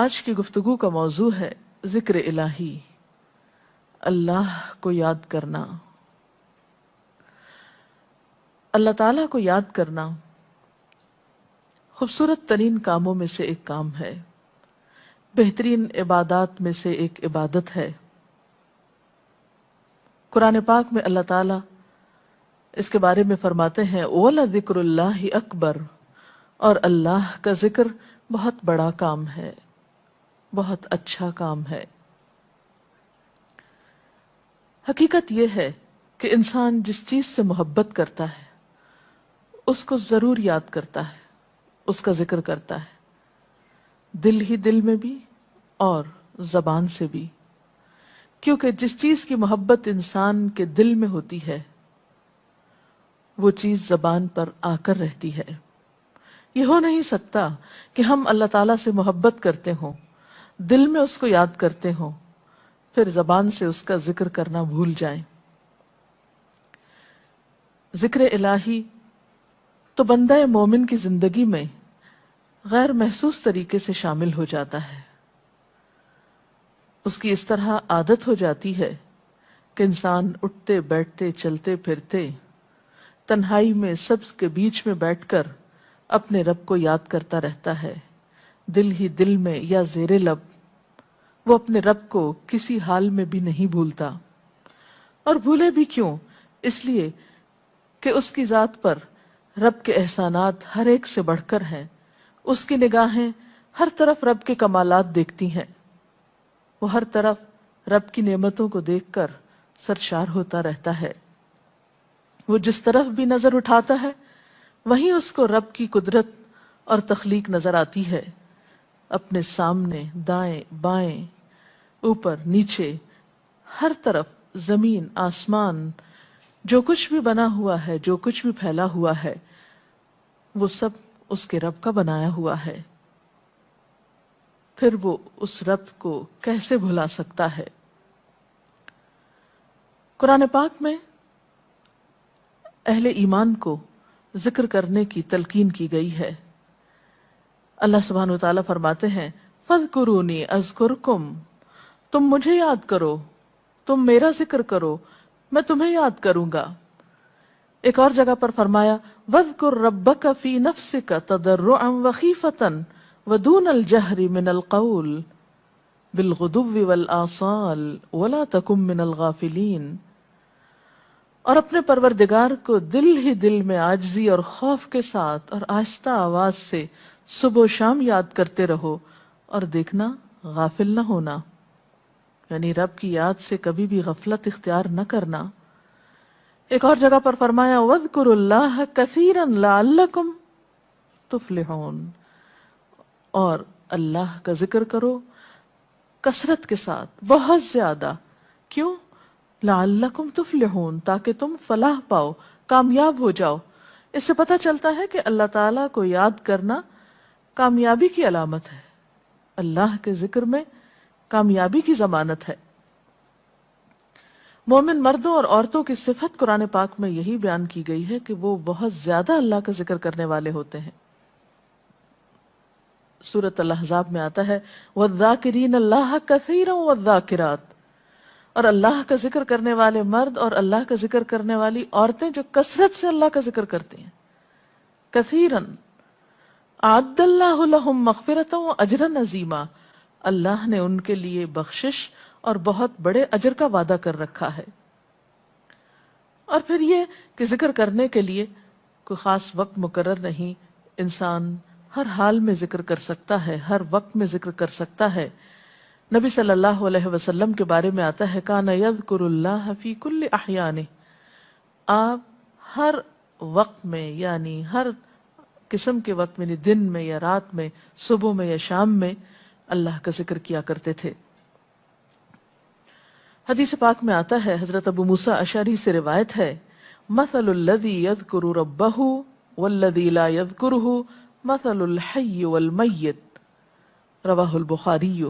آج کی گفتگو کا موضوع ہے ذکر الہی، اللہ کو یاد کرنا۔ اللہ تعالیٰ کو یاد کرنا خوبصورت ترین کاموں میں سے ایک کام ہے، بہترین عبادات میں سے ایک عبادت ہے۔ قرآن پاک میں اللہ تعالیٰ اس کے بارے میں فرماتے ہیں وَلَذِكْرُ اللَّهِ اکبر، اور اللہ کا ذکر بہت بڑا کام ہے، بہت اچھا کام ہے۔ حقیقت یہ ہے کہ انسان جس چیز سے محبت کرتا ہے اس کو ضرور یاد کرتا ہے، اس کا ذکر کرتا ہے، دل ہی دل میں بھی اور زبان سے بھی، کیونکہ جس چیز کی محبت انسان کے دل میں ہوتی ہے وہ چیز زبان پر آ کر رہتی ہے۔ یہ ہو نہیں سکتا کہ ہم اللہ تعالیٰ سے محبت کرتے ہوں، دل میں اس کو یاد کرتے ہوں، پھر زبان سے اس کا ذکر کرنا بھول جائیں۔ ذکر الہی تو بندہ مومن کی زندگی میں غیر محسوس طریقے سے شامل ہو جاتا ہے۔ اس کی اس طرح عادت ہو جاتی ہے کہ انسان اٹھتے بیٹھتے چلتے پھرتے تنہائی میں سب کے بیچ میں بیٹھ کر اپنے رب کو یاد کرتا رہتا ہے، دل ہی دل میں یا زیر لب۔ وہ اپنے رب کو کسی حال میں بھی نہیں بھولتا، اور بھولے بھی کیوں؟ اس لیے کہ اس کی ذات پر رب کے احسانات ہر ایک سے بڑھ کر ہیں، اس کی نگاہیں ہر طرف رب کے کمالات دیکھتی ہیں، وہ ہر طرف رب کی نعمتوں کو دیکھ کر سرشار ہوتا رہتا ہے۔ وہ جس طرف بھی نظر اٹھاتا ہے وہیں اس کو رب کی قدرت اور تخلیق نظر آتی ہے، اپنے سامنے، دائیں بائیں، اوپر نیچے، ہر طرف زمین آسمان، جو کچھ بھی بنا ہوا ہے، جو کچھ بھی پھیلا ہوا ہے، وہ سب اس کے رب کا بنایا ہوا ہے۔ پھر وہ اس رب کو کیسے بھلا سکتا ہے؟ قرآن پاک میں اہل ایمان کو ذکر کرنے کی تلقین کی گئی ہے۔ اللہ سبحانہ وتعالیٰ فرماتے ہیں فَاذْكُرُونِي أَذْكُرْكُمْ، تم مجھے یاد کرو، تم میرا ذکر کرو، میں تمہیں یاد کروں گا۔ ایک اور جگہ پر فرمایا وَاذْكُرْ رَبَّكَ فِي نَفْسِكَ تَضَرُّعًا وَخِيفَةً وَدُونَ الْجَهْرِ مِنَ الْقَوْلِ بِالْغُدُوِّ وَالْآصَالِ وَلَا تَكُن مِّنَ الْغَافِلِينَ، اور اپنے پروردگار کو دل ہی دل میں عاجزی اور خوف کے ساتھ اور آہستہ آواز سے صبح و شام یاد کرتے رہو، اور دیکھنا غافل نہ ہونا، یعنی رب کی یاد سے کبھی بھی غفلت اختیار نہ کرنا۔ ایک اور جگہ پر فرمایا وَاذْكُرُوا اللَّهَ كَثِيرًا لَعَلَّكُمْ تُفْلِحُونَ، اور اللہ کا ذکر کرو کثرت کے ساتھ، بہت زیادہ۔ کیوں؟ لعلکم تفلحون، تاکہ تم فلاح پاؤ، کامیاب ہو جاؤ۔ اس سے پتہ چلتا ہے کہ اللہ تعالیٰ کو یاد کرنا کامیابی کی علامت ہے، اللہ کے ذکر میں کامیابی کی ضمانت ہے۔ مومن مردوں اور عورتوں کی صفت قرآن پاک میں یہی بیان کی گئی ہے کہ وہ بہت زیادہ اللہ کا ذکر کرنے والے ہوتے ہیں۔ سورۃ الاحزاب میں آتا ہے وَالذَّاكِرِينَ اللَّهَ كَثِيرًا وَالذَّاكِرَاتِ، اور اللہ کا ذکر کرنے والے مرد اور اللہ کا ذکر کرنے والی عورتیں جو کثرت سے اللہ کا ذکر کرتی ہیں۔ کثیراً اعد اللہ لہم مغفرۃ واجرا عظیما، اللہ نے ان کے لیے بخشش اور بہت بڑے اجر کا وعدہ کر رکھا ہے۔ اور پھر یہ کہ ذکر کرنے کے لیے کوئی خاص وقت مقرر نہیں، انسان ہر حال میں ذکر کر سکتا ہے، ہر وقت میں ذکر کر سکتا ہے۔ نبی صلی اللہ علیہ وسلم کے بارے میں آتا ہے کان یذکر اللہ فی کل احیانہ، آپ ہر وقت میں، یعنی ہر قسم کے وقت میں، یعنی دن میں یا رات میں، صبح میں یا شام میں اللہ کا ذکر کیا کرتے تھے۔ حدیث پاک میں آتا ہے، حضرت ابو موسیٰ اشعری سے روایت ہے مثل الذی یذکر ربہ والذی لا یذکرہ مثل الحی والمیت، رواہ البخاری۔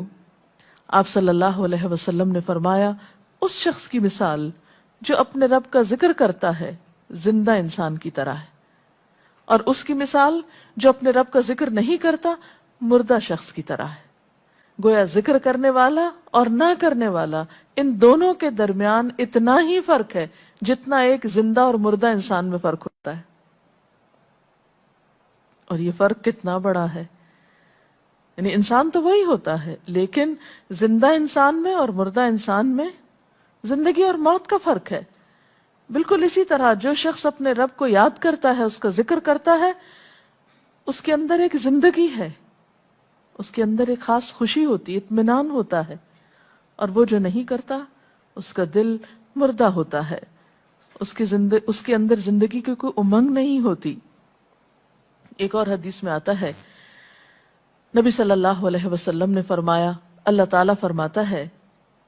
آپ صلی اللہ علیہ وسلم نے فرمایا اس شخص کی مثال جو اپنے رب کا ذکر کرتا ہے زندہ انسان کی طرح ہے، اور اس کی مثال جو اپنے رب کا ذکر نہیں کرتا مردہ شخص کی طرح ہے۔ گویا ذکر کرنے والا اور نہ کرنے والا، ان دونوں کے درمیان اتنا ہی فرق ہے جتنا ایک زندہ اور مردہ انسان میں فرق ہوتا ہے. اور یہ فرق کتنا بڑا ہے. یعنی انسان تو وہی ہوتا ہے، لیکن زندہ انسان میں اور مردہ انسان میں زندگی اور موت کا فرق ہے. بالکل اسی طرح جو شخص اپنے رب کو یاد کرتا ہے، اس کا ذکر کرتا ہے، اس کے اندر ایک زندگی ہے، اس کے اندر ایک خاص خوشی ہوتی ہے، اطمینان ہوتا ہے. اور وہ جو نہیں کرتا، اس کا دل مردہ ہوتا ہے، اس کے اندر زندگی کی کوئی امنگ نہیں ہوتی. ایک اور حدیث میں آتا ہے، نبی صلی اللہ علیہ وسلم نے فرمایا، اللہ تعالیٰ فرماتا ہے،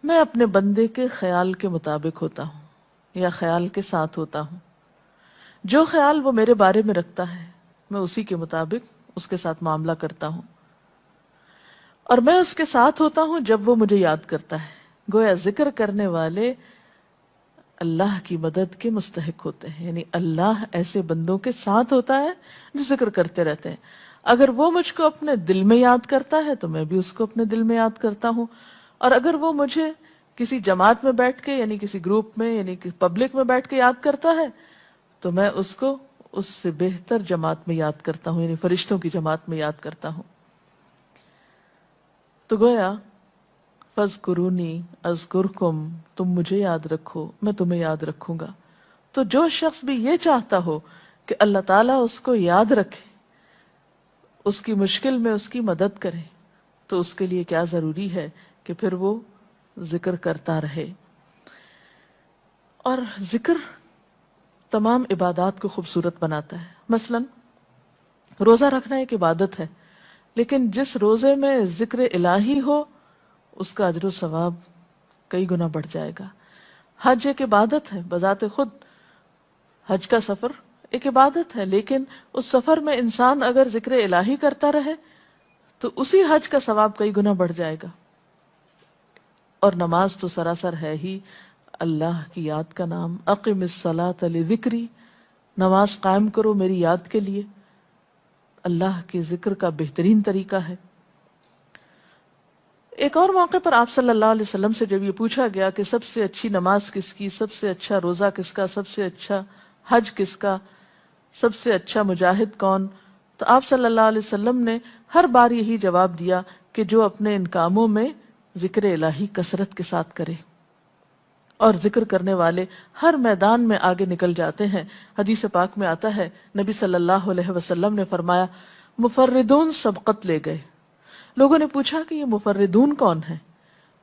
میں اپنے بندے کے خیال کے مطابق ہوتا ہوں یا خیال کے ساتھ ہوتا ہوں. جو خیال وہ میرے بارے میں رکھتا ہے میں اسی کے مطابق اس کے ساتھ معاملہ کرتا ہوں، اور میں اس کے ساتھ ہوتا ہوں جب وہ مجھے یاد کرتا ہے. گویا ذکر کرنے والے اللہ کی مدد کے مستحق ہوتے ہیں. یعنی اللہ ایسے بندوں کے ساتھ ہوتا ہے جو ذکر کرتے رہتے ہیں. اگر وہ مجھ کو اپنے دل میں یاد کرتا ہے تو میں بھی اس کو اپنے دل میں یاد کرتا ہوں، اور اگر وہ مجھے کسی جماعت میں بیٹھ کے یعنی کسی گروپ میں یعنی پبلک میں بیٹھ کے یاد کرتا ہے تو میں اس کو اس سے بہتر جماعت میں یاد کرتا ہوں، یعنی فرشتوں کی جماعت میں یاد کرتا ہوں. تو گویا فَاذْكُرُونِي أَذْكُرْكُمْ، تم مجھے یاد رکھو میں تمہیں یاد رکھوں گا. تو جو شخص بھی یہ چاہتا ہو کہ اللہ تعالیٰ اس کو یاد رکھے، اس کی مشکل میں اس کی مدد کرے، تو اس کے لیے کیا ضروری ہے کہ پھر وہ ذکر کرتا رہے. اور ذکر تمام عبادات کو خوبصورت بناتا ہے. مثلا روزہ رکھنا ایک عبادت ہے، لیکن جس روزے میں ذکر الہی ہو اس کا اجر و ثواب کئی گنا بڑھ جائے گا. حج ایک عبادت ہے بذات خود، حج کا سفر ایک عبادت ہے، لیکن اس سفر میں انسان اگر ذکر الہی کرتا رہے تو اسی حج کا ثواب کئی گنا بڑھ جائے گا. اور نماز تو سراسر ہے ہی اللہ کی یاد کا نام. اقم الصلاۃ لذکری، نماز قائم کرو میری یاد کے لیے. اللہ کے ذکر کا بہترین طریقہ ہے. ایک اور موقع پر آپ صلی اللہ علیہ وسلم سے جب یہ پوچھا گیا کہ سب سے اچھی نماز کس کی، سب سے اچھا روزہ کس کا، سب سے اچھا حج کس کا، سب سے اچھا مجاہد کون، تو آپ صلی اللہ علیہ وسلم نے ہر بار یہی جواب دیا کہ جو اپنے ان کاموں میں ذکر الہی کثرت کے ساتھ کرے. اور ذکر کرنے والے ہر میدان میں آگے نکل جاتے ہیں. حدیث پاک میں آتا ہے نبی صلی اللہ علیہ وسلم نے فرمایا، مفردون سبقت لے گئے. لوگوں نے پوچھا کہ یہ مفردون کون ہیں؟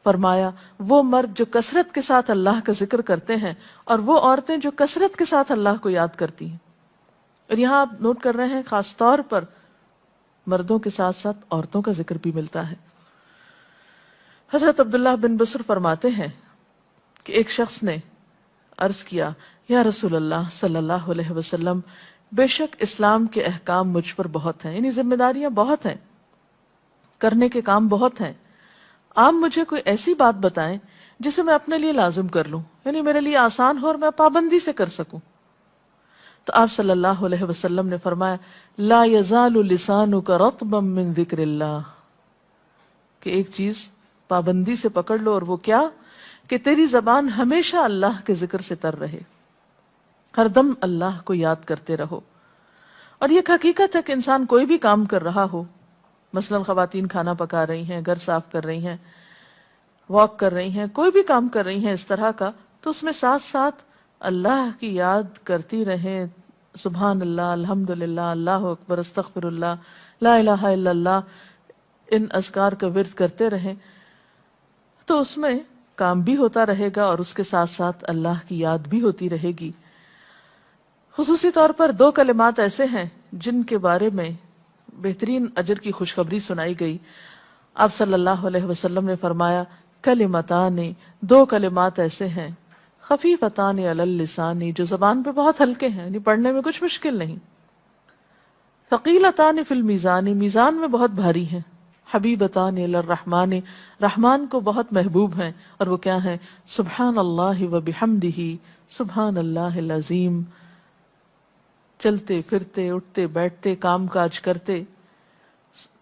فرمایا وہ مرد جو کثرت کے ساتھ اللہ کا ذکر کرتے ہیں، اور وہ عورتیں جو کثرت کے ساتھ اللہ کو یاد کرتی ہیں. اور یہاں آپ نوٹ کر رہے ہیں خاص طور پر مردوں کے ساتھ ساتھ عورتوں کا ذکر بھی ملتا ہے. حضرت عبداللہ بن بصر فرماتے ہیں کہ ایک شخص نے عرض کیا، یا رسول اللہ صلی اللہ علیہ وسلم، بے شک اسلام کے احکام مجھ پر بہت ہیں، یعنی ذمہ داریاں بہت ہیں، کرنے کے کام بہت ہیں. آپ مجھے کوئی ایسی بات بتائیں جسے میں اپنے لیے لازم کر لوں، یعنی میرے لیے آسان ہو اور میں پابندی سے کر سکوں. تو آپ صلی اللہ علیہ وسلم نے فرمایا، لا یزال لسانک رطبا من ذکر اللہ، کہ ایک چیز پابندی سے پکڑ لو، اور وہ کیا کہ تیری زبان ہمیشہ اللہ کے ذکر سے تر رہے، ہر دم اللہ کو یاد کرتے رہو. اور یہ ایک حقیقت ہے کہ انسان کوئی بھی کام کر رہا ہو، مثلا خواتین کھانا پکا رہی ہیں، گھر صاف کر رہی ہیں، واک کر رہی ہیں، کوئی بھی کام کر رہی ہیں اس طرح کا، تو اس میں ساتھ ساتھ اللہ کی یاد کرتی رہیں. سبحان اللہ، الحمدللہ، اللہ اکبر، استغفر اللہ، لا الہ الا اللہ، ان اذکار کا ورد کرتے رہیں، تو اس میں کام بھی ہوتا رہے گا اور اس کے ساتھ ساتھ اللہ کی یاد بھی ہوتی رہے گی. خصوصی طور پر دو کلمات ایسے ہیں جن کے بارے میں بہترین اجر کی خوشخبری سنائی گئی. آپ صلی اللہ علیہ وسلم نے فرمایا، کلمتان، دو کلمات ایسے ہیں، خفیفتان علی اللسان، جو زبان پہ بہت ہلکے ہیں، یعنی پڑھنے میں کچھ مشکل نہیں، ثقیلتان فی المیزان، میزان میں بہت بھاری ہیں، حبیبتان الی الرحمن، رحمان کو بہت محبوب ہیں. اور وہ کیا ہیں؟ سبحان اللہ و بحمدہ، سبحان اللہ العظیم. چلتے پھرتے، اٹھتے بیٹھتے، کام کاج کرتے،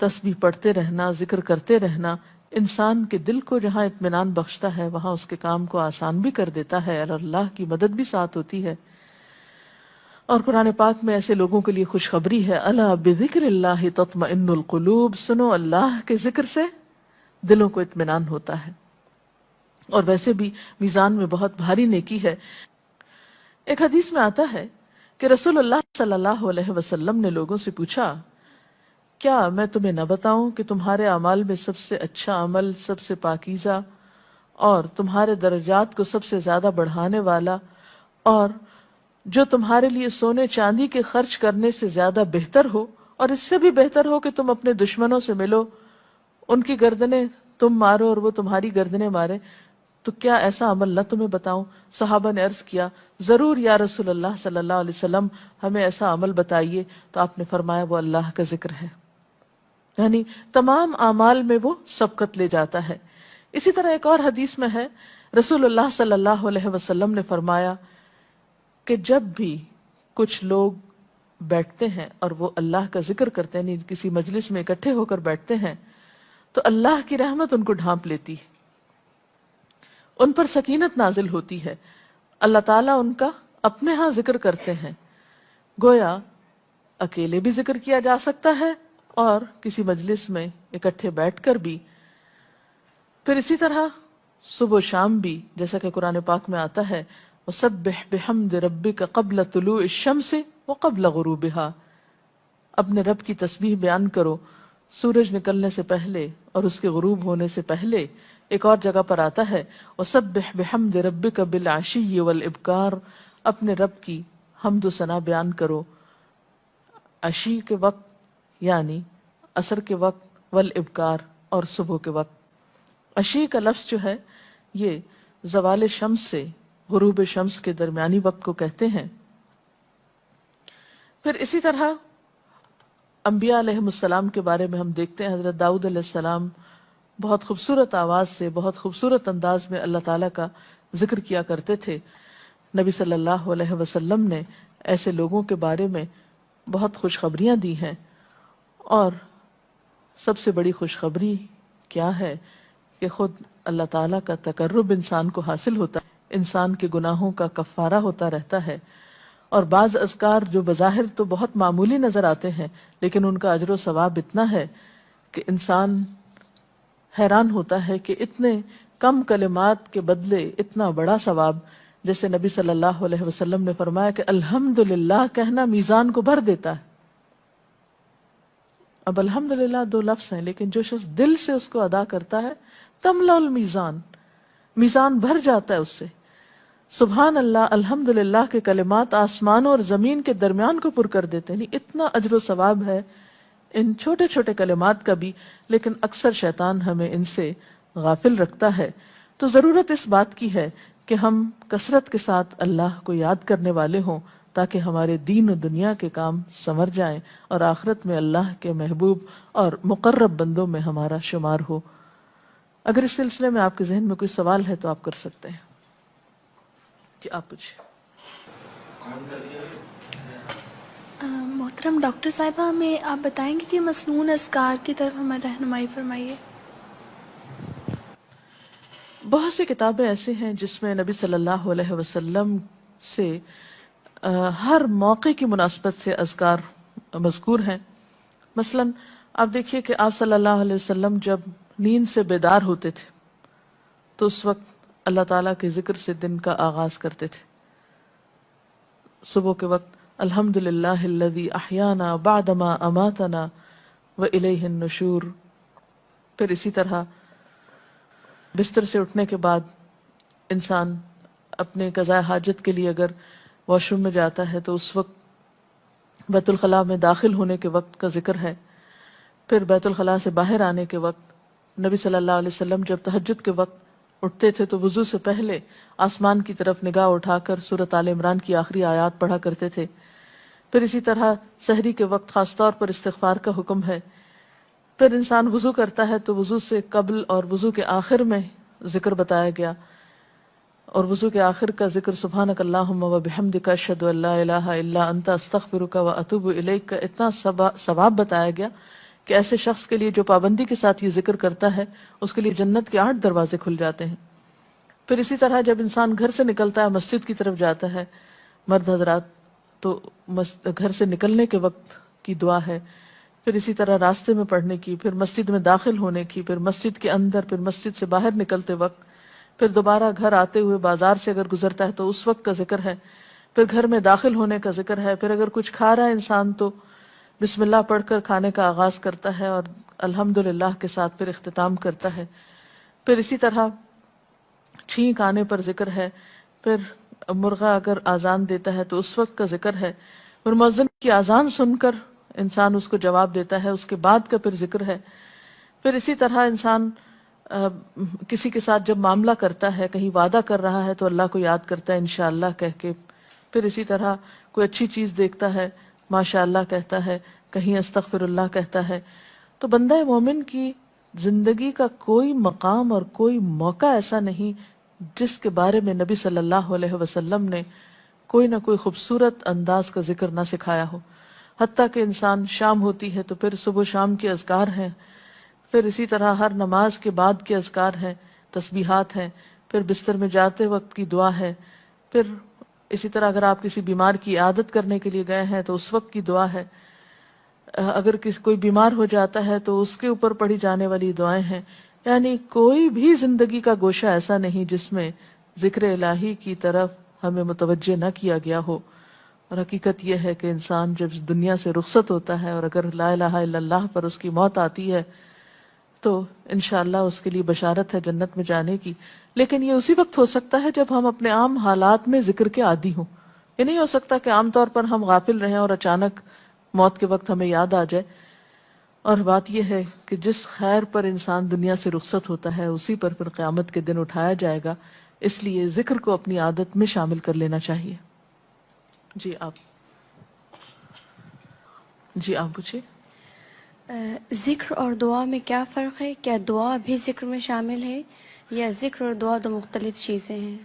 تسبیح پڑھتے رہنا، ذکر کرتے رہنا، انسان کے دل کو جہاں اطمینان بخشتا ہے وہاں اس کے کام کو آسان بھی کر دیتا ہے اور اللہ کی مدد بھی ساتھ ہوتی ہے. اور قرآن پاک میں ایسے لوگوں کے لیے خوشخبری ہے، الا بذکر اللہ تطمئن القلوب، سنو اللہ کے ذکر سے دلوں کو اطمینان ہوتا ہے. اور ویسے بھی میزان میں بہت بھاری نیکی ہے. ایک حدیث میں آتا ہے کہ رسول اللہ صلی اللہ علیہ وسلم نے لوگوں سے پوچھا، کیا میں تمہیں نہ بتاؤں کہ تمہارے اعمال میں سب سے اچھا عمل، سب سے پاکیزہ اور تمہارے درجات کو سب سے زیادہ بڑھانے والا، اور جو تمہارے لیے سونے چاندی کے خرچ کرنے سے زیادہ بہتر ہو، اور اس سے بھی بہتر ہو کہ تم اپنے دشمنوں سے ملو، ان کی گردنیں تم مارو اور وہ تمہاری گردنیں مارے، تو کیا ایسا عمل نہ تمہیں بتاؤں؟ صحابہ نے عرض کیا، ضرور یا رسول اللہ صلی اللہ علیہ وسلم، ہمیں ایسا عمل بتائیے. تو آپ نے فرمایا وہ اللہ کا ذکر ہے. یعنی تمام اعمال میں وہ سبقت لے جاتا ہے. اسی طرح ایک اور حدیث میں ہے، رسول اللہ صلی اللہ علیہ وسلم نے فرمایا کہ جب بھی کچھ لوگ بیٹھتے ہیں اور وہ اللہ کا ذکر کرتے ہیں، یعنی کسی مجلس میں اکٹھے ہو کر بیٹھتے ہیں، تو اللہ کی رحمت ان کو ڈھانپ لیتی ہے، ان پر سکینت نازل ہوتی ہے. اللہ تعالیٰ ان کا اپنے ہاں ذکر کرتے ہیں. گویا اکیلے بھی ذکر کیا جا سکتا ہے اور کسی مجلس میں اکٹھے بیٹھ کر بھی. پھر اسی طرح صبح و شام بھی، جیسا کہ قرآن پاک میں آتا ہے، وَسَبِّحْ بِحَمْدِ رَبِّكَ قَبْلَ طُلُوعِ الشَّمْسِ وَقَبْلَ غُرُوبِهَا، اپنے رب کی تسبیح بیان کرو سورج نکلنے سے پہلے اور اس کے غروب ہونے سے پہلے. ایک اور جگہ پر آتا ہے وَسَبِّحْ بِحَمْدِ رَبِّكَ بِالْعَشِيِّ وَالْإِبْكَارِ، اپنے رب کی حمد و ثنا بیان کرو عشی کے وقت یعنی عصر کے وقت، والابکار اور صبح کے وقت. عشی کا لفظ جو ہے یہ زوال شمس سے غروب شمس کے درمیانی وقت کو کہتے ہیں. پھر اسی طرح انبیاء علیہ السلام کے بارے میں ہم دیکھتے ہیں، حضرت داؤد علیہ السلام بہت خوبصورت آواز سے، بہت خوبصورت انداز میں اللہ تعالیٰ کا ذکر کیا کرتے تھے. نبی صلی اللہ علیہ وسلم نے ایسے لوگوں کے بارے میں بہت خوشخبریاں دی ہیں. اور سب سے بڑی خوشخبری کیا ہے کہ خود اللہ تعالیٰ کا تقرب انسان کو حاصل ہوتا ہے، انسان کے گناہوں کا کفارہ ہوتا رہتا ہے. اور بعض اذکار جو بظاہر تو بہت معمولی نظر آتے ہیں لیکن ان کا اجر و ثواب اتنا ہے کہ انسان حیران ہوتا ہے کہ اتنے کم کلمات کے بدلے اتنا بڑا ثواب. جیسے نبی صلی اللہ علیہ وسلم نے فرمایا کہ الحمدللہ کہنا میزان کو بھر دیتا ہے. اب الحمدللہ دو لفظ ہیں لیکن جو شخص دل سے اس کو ادا کرتا ہے تملا المیزان، میزان بھر جاتا ہے اس سے. سبحان اللہ، الحمدللہ کے کلمات آسمانوں اور زمین کے درمیان کو پر کر دیتے ہیں. اتنا اجر و ثواب ہے ان چھوٹے چھوٹے کلمات کا بھی، لیکن اکثر شیطان ہمیں ان سے غافل رکھتا ہے. تو ضرورت اس بات کی ہے کہ ہم کثرت کے ساتھ اللہ کو یاد کرنے والے ہوں تاکہ ہمارے دین و دنیا کے کام سنور جائیں اور آخرت میں اللہ کے محبوب اور مقرب بندوں میں ہمارا شمار ہو. اگر اس سلسلے میں آپ کے ذہن میں کوئی سوال ہے تو آپ کر سکتے ہیں. جی آپ پوچھیں. محترم ڈاکٹر صاحبہ، ہمیں آپ بتائیں گے کہ مسنون اذکار کی طرف ہمیں رہنمائی فرمائیے. بہت سی کتابیں ایسے ہیں جس میں نبی صلی اللہ علیہ وسلم سے ہر موقع کی مناسبت سے اذکار مذکور ہیں. مثلا آپ دیکھیے کہ آپ صلی اللہ علیہ وسلم جب نیند سے بیدار ہوتے تھے تو اس وقت اللہ تعالیٰ کے ذکر سے دن کا آغاز کرتے تھے. صبح کے وقت الحمدللہ الذی احیانا بعدما اماتنا والیہ النشور. پھر اسی طرح بستر سے اٹھنے کے بعد انسان اپنے قضاء حاجت کے لیے اگر واش روم میں جاتا ہے تو اس وقت بیت الخلاء میں داخل ہونے کے وقت کا ذکر ہے. پھر بیت الخلاء سے باہر آنے کے وقت نبی صلی اللہ علیہ وسلم جب تہجد کے وقت اٹھتے تھے تو وضو سے پہلے آسمان کی طرف نگاہ اٹھا کر سورۃ آل عمران کی آخری آیات پڑھا کرتے تھے. پھر اسی طرح سحری کے وقت خاص طور پر استغفار کا حکم ہے. پھر انسان وضو کرتا ہے تو وضو سے قبل اور وضو کے آخر میں ذکر بتایا گیا، اور وضو کے آخر کا ذکر سبحانک اللہم و بحمدک اشہد ان لا الہ الا انت استغفرک و اتوب الیک کا اتنا ثواب بتایا گیا کہ ایسے شخص کے لیے جو پابندی کے ساتھ یہ ذکر کرتا ہے اس کے لیے جنت کے 8 دروازے کھل جاتے ہیں۔ پھر اسی طرح جب انسان گھر سے نکلتا ہے، مسجد کی طرف جاتا ہے، مرد حضرات، تو گھر سے نکلنے کے وقت کی دعا ہے، پھر اسی طرح راستے میں پڑھنے کی، پھر مسجد میں داخل ہونے کی، پھر مسجد کے اندر، پھر مسجد سے باہر نکلتے وقت، پھر دوبارہ گھر آتے ہوئے بازار سے اگر گزرتا ہے تو اس وقت کا ذکر ہے، پھر گھر میں داخل ہونے کا ذکر ہے، پھر اگر کچھ کھا رہا ہے انسان تو بسم اللہ پڑھ کر کھانے کا آغاز کرتا ہے اور الحمدللہ کے ساتھ پھر اختتام کرتا ہے، پھر اسی طرح چھینک آنے پر ذکر ہے، پھر مرغا اگر آزان دیتا ہے تو اس وقت کا ذکر ہے، پھر مؤذن کی آزان سن کر انسان اس کو جواب دیتا ہے، اس کے بعد کا پھر ذکر ہے، پھر اسی طرح انسان کسی کے ساتھ جب معاملہ کرتا ہے، کہیں وعدہ کر رہا ہے تو اللہ کو یاد کرتا ہے انشاءاللہ کہہ کے، پھر اسی طرح کوئی اچھی چیز دیکھتا ہے ماشاءاللہ کہتا ہے، کہیں استغفر اللہ کہتا ہے۔ تو بندہ مومن کی زندگی کا کوئی مقام اور کوئی موقع ایسا نہیں جس کے بارے میں نبی صلی اللہ علیہ وسلم نے کوئی نہ کوئی خوبصورت انداز کا ذکر نہ سکھایا ہو۔ حتیٰ کہ انسان شام ہوتی ہے تو پھر صبح و شام کے اذکار ہیں، پھر اسی طرح ہر نماز کے بعد کے اذکار ہیں، تسبیحات ہیں، پھر بستر میں جاتے وقت کی دعا ہے، پھر اسی طرح اگر آپ کسی بیمار کی عیادت کرنے کے لیے گئے ہیں تو اس وقت کی دعا ہے، اگر کوئی بیمار ہو جاتا ہے تو اس کے اوپر پڑھی جانے والی دعائیں ہیں۔ یعنی کوئی بھی زندگی کا گوشہ ایسا نہیں جس میں ذکر الہی کی طرف ہمیں متوجہ نہ کیا گیا ہو۔ اور حقیقت یہ ہے کہ انسان جب اس دنیا سے رخصت ہوتا ہے اور اگر لا الہ الا اللہ پر اس کی موت آتی ہے تو انشاءاللہ اس کے لیے بشارت ہے جنت میں جانے کی، لیکن یہ اسی وقت ہو سکتا ہے جب ہم اپنے عام حالات میں ذکر کے عادی ہوں۔ یہ نہیں ہو سکتا کہ عام طور پر ہم غافل رہیں اور اچانک موت کے وقت ہمیں یاد آ جائے۔ اور بات یہ ہے کہ جس خیر پر انسان دنیا سے رخصت ہوتا ہے اسی پر پھر قیامت کے دن اٹھایا جائے گا، اس لیے ذکر کو اپنی عادت میں شامل کر لینا چاہیے۔ جی آپ پوچھیے۔ ذکر اور دعا میں کیا فرق ہے؟ کیا دعا بھی ذکر میں شامل ہے یا ذکر اور دعا دو مختلف چیزیں ہیں؟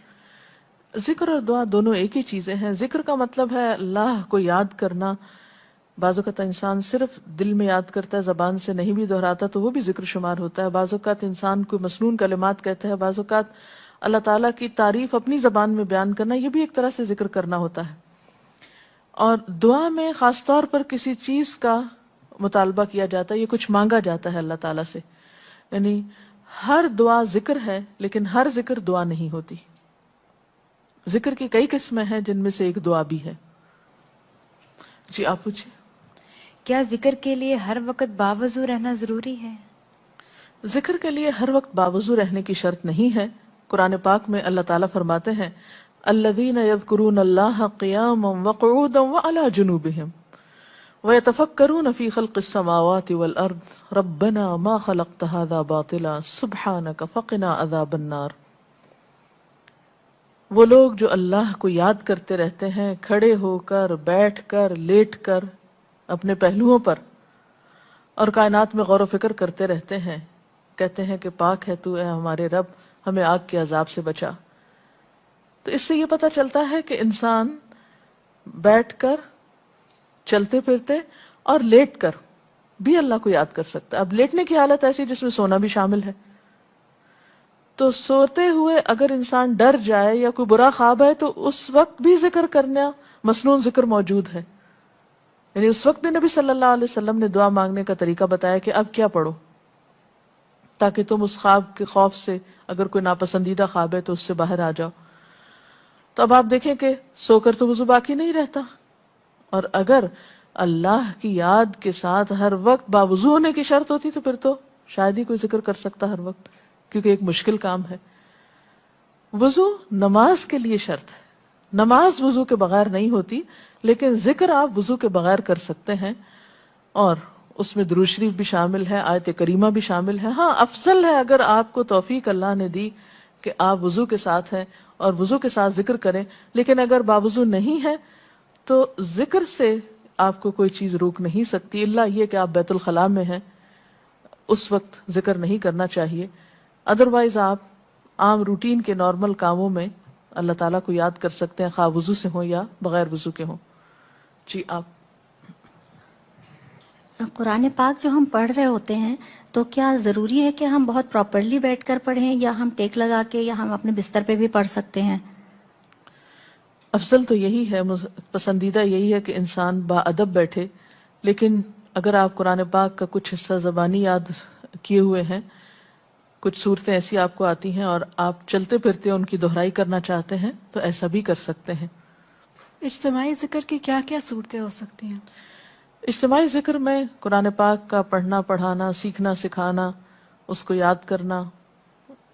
ذکر اور دعا دونوں ایک ہی چیزیں ہیں۔ ذکر کا مطلب ہے اللہ کو یاد کرنا۔ بعض اوقات انسان صرف دل میں یاد کرتا ہے، زبان سے نہیں بھی دہراتا تو وہ بھی ذکر شمار ہوتا ہے۔ بعض اوقات انسان کوئی مسنون کلمات کہتا ہے، بعض اوقات اللہ تعالیٰ کی تعریف اپنی زبان میں بیان کرنا، یہ بھی ایک طرح سے ذکر کرنا ہوتا ہے۔ اور دعا میں خاص طور پر کسی چیز کا مطالبہ کیا جاتا ہے، یہ کچھ مانگا جاتا ہے اللہ تعالیٰ سے۔ یعنی ہر دعا ذکر ہے لیکن ہر ذکر دعا نہیں ہوتی۔ ذکر کی کئی قسمیں ہیں جن میں سے ایک دعا بھی ہے۔ جی آپ پوچھیں۔ کیا ذکر کے لیے ہر وقت باوضو رہنا ضروری ہے؟ ذکر کے لیے ہر وقت باوضو رہنے کی شرط نہیں ہے۔ قرآن پاک میں اللہ تعالیٰ فرماتے ہیں الذین یذکرون اللہ قیاما وقعودا وعلی جنوبہم ویتفکرون فی خلق السماوات والارض ربنا ما خلقت ھذا باطلا سبحانک فقنا عذاب النار۔ وہ لوگ جو اللہ کو یاد کرتے رہتے ہیں کھڑے ہو کر، بیٹھ کر، لیٹ کر، اپنے پہلوؤں پر، اور کائنات میں غور و فکر کرتے رہتے ہیں، کہتے ہیں کہ پاک ہے تو اے ہمارے رب، ہمیں آگ کے عذاب سے بچا۔ تو اس سے یہ پتہ چلتا ہے کہ انسان بیٹھ کر، چلتے پھرتے اور لیٹ کر بھی اللہ کو یاد کر سکتا ہے۔ اب لیٹنے کی حالت ایسی جس میں سونا بھی شامل ہے، تو سوتے ہوئے اگر انسان ڈر جائے یا کوئی برا خواب ہے تو اس وقت بھی ذکر کرنا، مسنون ذکر موجود ہے۔ یعنی اس وقت بھی نبی صلی اللہ علیہ وسلم نے دعا مانگنے کا طریقہ بتایا کہ اب کیا پڑھو، تاکہ تم اس خواب کے خوف سے، اگر کوئی ناپسندیدہ خواب ہے تو اس سے باہر آ جاؤ۔ تو اب آپ دیکھیں کہ سو کر تو وضو باقی نہیں رہتا، اور اگر اللہ کی یاد کے ساتھ ہر وقت باوضو ہونے کی شرط ہوتی تو پھر تو شاید ہی کوئی ذکر کر سکتا ہر وقت، کیونکہ ایک مشکل کام ہے۔ وضو نماز کے لیے شرط ہے، نماز وضو کے بغیر نہیں ہوتی، لیکن ذکر آپ وضو کے بغیر کر سکتے ہیں، اور اس میں درود شریف بھی شامل ہے، آیت کریمہ بھی شامل ہے۔ ہاں افضل ہے اگر آپ کو توفیق اللہ نے دی کہ آپ وضو کے ساتھ ہیں اور وضو کے ساتھ ذکر کریں، لیکن اگر باوضو نہیں ہے تو ذکر سے آپ کو کوئی چیز روک نہیں سکتی، الا یہ کہ آپ بیت الخلاء میں ہیں، اس وقت ذکر نہیں کرنا چاہیے۔ ادروائز آپ عام روٹین کے نارمل کاموں میں اللہ تعالیٰ کو یاد کر سکتے ہیں، خواہ وضو سے ہوں یا بغیر وضو کے ہوں۔ جی آپ۔ قرآن پاک جو ہم پڑھ رہے ہوتے ہیں تو کیا ضروری ہے کہ ہم بہت پراپرلی بیٹھ کر پڑھیں یا ہم ٹیک لگا کے یا ہم اپنے بستر پہ بھی پڑھ سکتے ہیں؟ افضل تو یہی ہے، پسندیدہ یہی ہے کہ انسان با ادب بیٹھے، لیکن اگر آپ قرآن پاک کا کچھ حصہ زبانی یاد کیے ہوئے ہیں، کچھ صورتیں ایسی آپ کو آتی ہیں اور آپ چلتے پھرتے ان کی دہرائی کرنا چاہتے ہیں تو ایسا بھی کر سکتے ہیں۔ اجتماعی ذکر کی کیا کیا صورتیں ہو سکتی ہیں؟ اجتماعی ذکر میں قرآن پاک کا پڑھنا، پڑھانا، سیکھنا، سکھانا، اس کو یاد کرنا،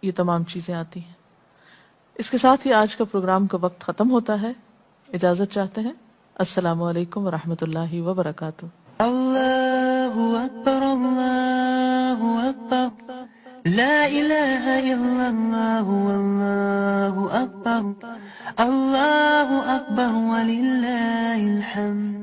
یہ تمام چیزیں آتی ہیں۔ اس کے ساتھ ہی آج کا پروگرام کا وقت ختم ہوتا ہے، اجازت چاہتے ہیں۔ السلام علیکم ورحمۃ اللہ وبرکاتہ۔ اللہ اکبر، اللہ اکبر، لا الہ الا اللہ، اللہ اکبر، اللہ اکبر وللہ الحمد۔